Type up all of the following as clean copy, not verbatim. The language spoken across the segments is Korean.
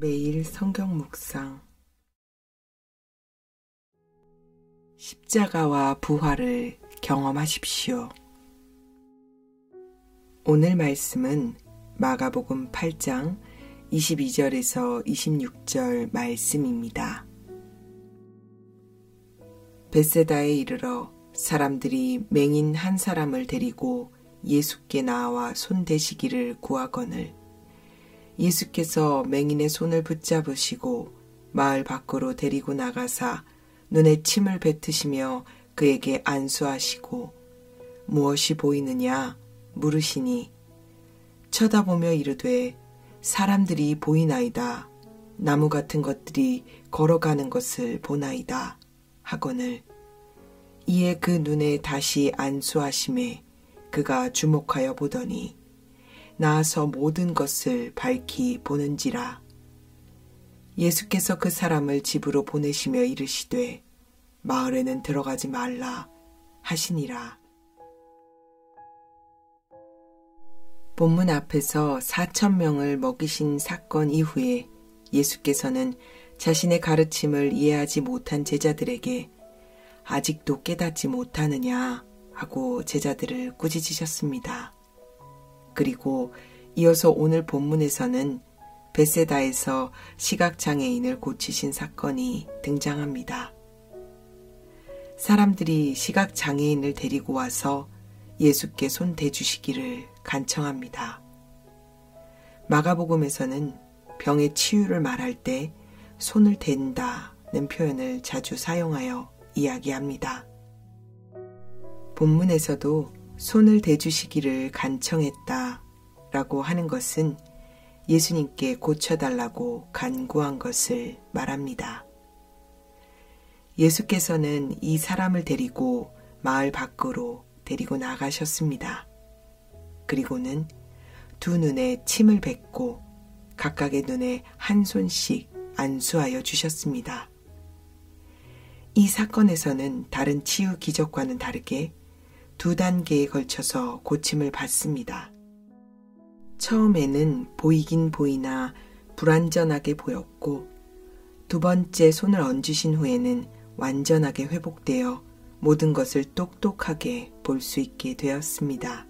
매일 성경 묵상. 십자가와 부활을 경험하십시오. 오늘 말씀은 마가복음 8장 22절에서 26절 말씀입니다. 벳세다에 이르러 사람들이 맹인 한 사람을 데리고 예수께 나와 손대시기를 구하거늘 예수께서 맹인의 손을 붙잡으시고 마을 밖으로 데리고 나가사 눈에 침을 뱉으시며 그에게 안수하시고 무엇이 보이느냐 물으시니 쳐다보며 이르되 사람들이 보이나이다. 나무 같은 것들이 걸어가는 것을 보나이다 하거늘 이에 그 눈에 다시 안수하심에 그가 주목하여 보더니 나아서 모든 것을 밝히 보는지라. 예수께서 그 사람을 집으로 보내시며 이르시되 마을에는 들어가지 말라 하시니라. 본문 앞에서 4,000명을 먹이신 사건 이후에 예수께서는 자신의 가르침을 이해하지 못한 제자들에게 아직도 깨닫지 못하느냐 하고 제자들을 꾸짖으셨습니다. 그리고 이어서 오늘 본문에서는 벳세다에서 시각장애인을 고치신 사건이 등장합니다. 사람들이 시각장애인을 데리고 와서 예수께 손 대주시기를 간청합니다. 마가복음에서는 병의 치유를 말할 때 손을 댄다는 표현을 자주 사용하여 이야기합니다. 본문에서도 손을 대주시기를 간청했다 라고 하는 것은 예수님께 고쳐달라고 간구한 것을 말합니다. 예수께서는 이 사람을 데리고 마을 밖으로 데리고 나가셨습니다. 그리고는 두 눈에 침을 뱉고 각각의 눈에 한 손씩 안수하여 주셨습니다. 이 사건에서는 다른 치유 기적과는 다르게 두 단계에 걸쳐서 고침을 받습니다. 처음에는 보이긴 보이나 불완전하게 보였고 두 번째 손을 얹으신 후에는 완전하게 회복되어 모든 것을 똑똑하게 볼 수 있게 되었습니다.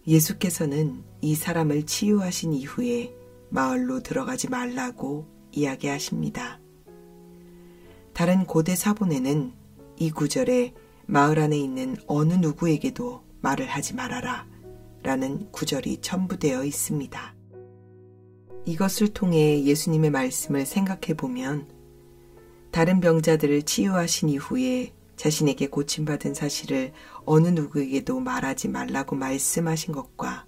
예수께서는 이 사람을 치유하신 이후에 마을로 들어가지 말라고 이야기하십니다. 다른 고대 사본에는 이 구절에 마을 안에 있는 어느 누구에게도 말을 하지 말아라 라는 구절이 첨부되어 있습니다. 이것을 통해 예수님의 말씀을 생각해 보면 다른 병자들을 치유하신 이후에 자신에게 고침받은 사실을 어느 누구에게도 말하지 말라고 말씀하신 것과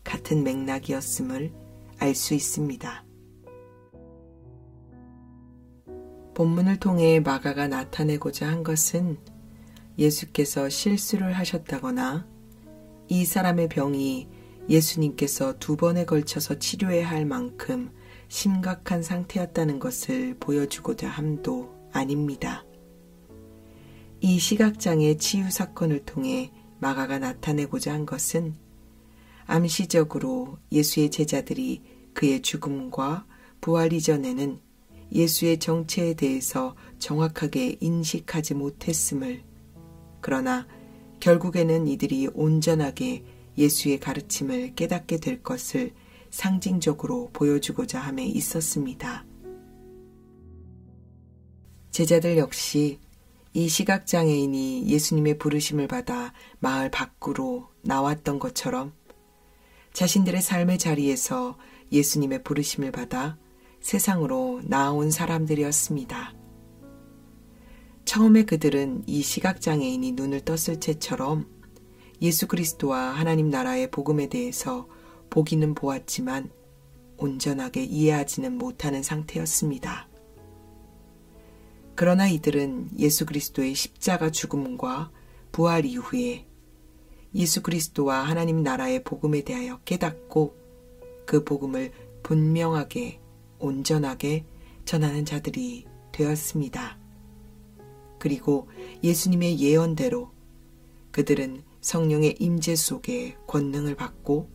같은 맥락이었음을 알 수 있습니다. 본문을 통해 마가가 나타내고자 한 것은 예수께서 실수를 하셨다거나 이 사람의 병이 예수님께서 두 번에 걸쳐서 치료해야 할 만큼 심각한 상태였다는 것을 보여주고자 함도 아닙니다. 이 시각장애 치유 사건을 통해 마가가 나타내고자 한 것은 암시적으로 예수의 제자들이 그의 죽음과 부활 이전에는 예수의 정체에 대해서 정확하게 인식하지 못했음을, 그러나 결국에는 이들이 온전하게 예수의 가르침을 깨닫게 될 것을 상징적으로 보여주고자 함에 있었습니다. 제자들 역시 이 시각장애인이 예수님의 부르심을 받아 마을 밖으로 나왔던 것처럼 자신들의 삶의 자리에서 예수님의 부르심을 받아 세상으로 나아온 사람들이었습니다. 처음에 그들은 이 시각장애인이 눈을 떴을 때처럼 예수 그리스도와 하나님 나라의 복음에 대해서 보기는 보았지만 온전하게 이해하지는 못하는 상태였습니다. 그러나 이들은 예수 그리스도의 십자가 죽음과 부활 이후에 예수 그리스도와 하나님 나라의 복음에 대하여 깨닫고 그 복음을 분명하게 온전하게 전하는 자들이 되었습니다. 그리고 예수님의 예언대로 그들은 성령의 임재 속에 권능을 받고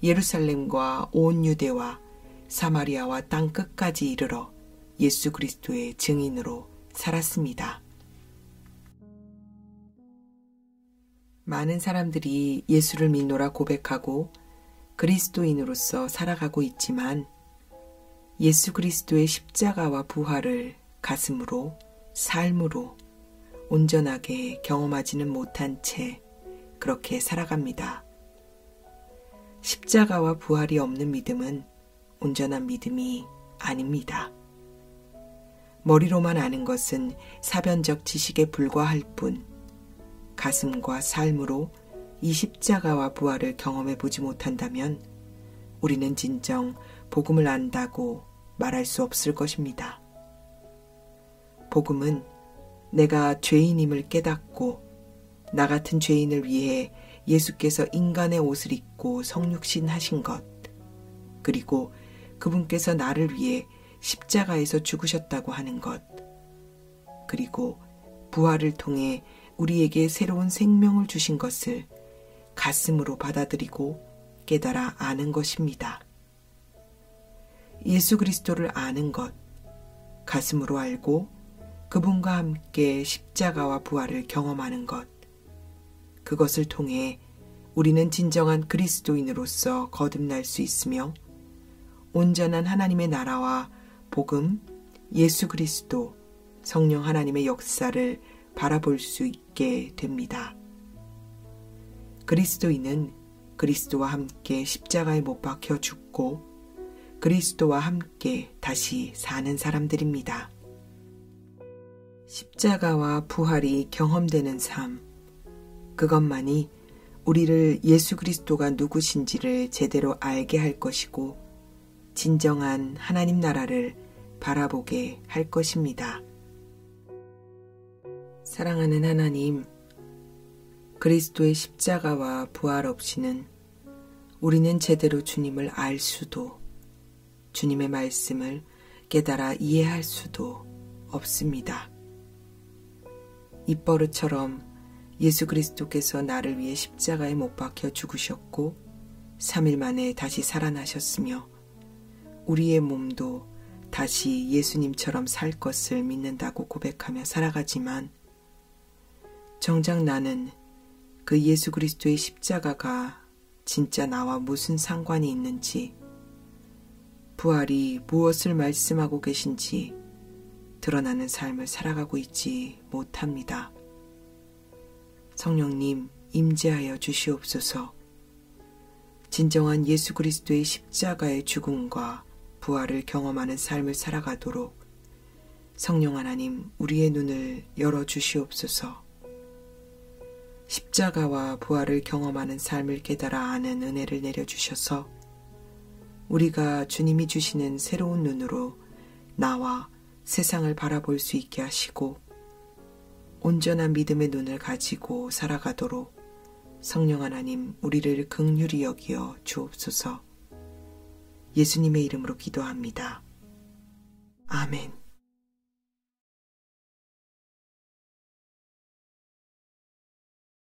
예루살렘과 온 유대와 사마리아와 땅 끝까지 이르러 예수 그리스도의 증인으로 살았습니다. 많은 사람들이 예수를 믿노라 고백하고 그리스도인으로서 살아가고 있지만 예수 그리스도의 십자가와 부활을 가슴으로, 삶으로 온전하게 경험하지는 못한 채 그렇게 살아갑니다. 십자가와 부활이 없는 믿음은 온전한 믿음이 아닙니다. 머리로만 아는 것은 사변적 지식에 불과할 뿐 가슴과 삶으로 이 십자가와 부활을 경험해 보지 못한다면 우리는 진정 복음을 안다고 말할 수 없을 것입니다. 복음은 내가 죄인임을 깨닫고 나 같은 죄인을 위해 예수께서 인간의 옷을 입고 성육신 하신 것, 그리고 그분께서 나를 위해 십자가에서 죽으셨다고 하는 것, 그리고 부활을 통해 우리에게 새로운 생명을 주신 것을 가슴으로 받아들이고 깨달아 아는 것입니다. 예수 그리스도를 아는 것, 가슴으로 알고 그분과 함께 십자가와 부활을 경험하는 것, 그것을 통해 우리는 진정한 그리스도인으로서 거듭날 수 있으며 온전한 하나님의 나라와 복음, 예수 그리스도, 성령 하나님의 역사를 바라볼 수 있게 됩니다. 그리스도인은 그리스도와 함께 십자가에 못 박혀 죽고 그리스도와 함께 다시 사는 사람들입니다. 십자가와 부활이 경험되는 삶, 그것만이 우리를 예수 그리스도가 누구신지를 제대로 알게 할 것이고 진정한 하나님 나라를 바라보게 할 것입니다. 사랑하는 하나님, 그리스도의 십자가와 부활 없이는 우리는 제대로 주님을 알 수도 주님의 말씀을 깨달아 이해할 수도 없습니다. 입버릇처럼 예수 그리스도께서 나를 위해 십자가에 못 박혀 죽으셨고 3일 만에 다시 살아나셨으며 우리의 몸도 다시 예수님처럼 살 것을 믿는다고 고백하며 살아가지만 정작 나는 그 예수 그리스도의 십자가가 진짜 나와 무슨 상관이 있는지, 부활이 무엇을 말씀하고 계신지 드러나는 삶을 살아가고 있지 못합니다. 성령님, 임재하여 주시옵소서. 진정한 예수 그리스도의 십자가의 죽음과 부활을 경험하는 삶을 살아가도록 성령 하나님, 우리의 눈을 열어주시옵소서. 십자가와 부활을 경험하는 삶을 깨달아 아는 은혜를 내려주셔서 우리가 주님이 주시는 새로운 눈으로 나와 세상을 바라볼 수 있게 하시고 온전한 믿음의 눈을 가지고 살아가도록 성령 하나님, 우리를 긍휼히 여기어 주옵소서. 예수님의 이름으로 기도합니다. 아멘.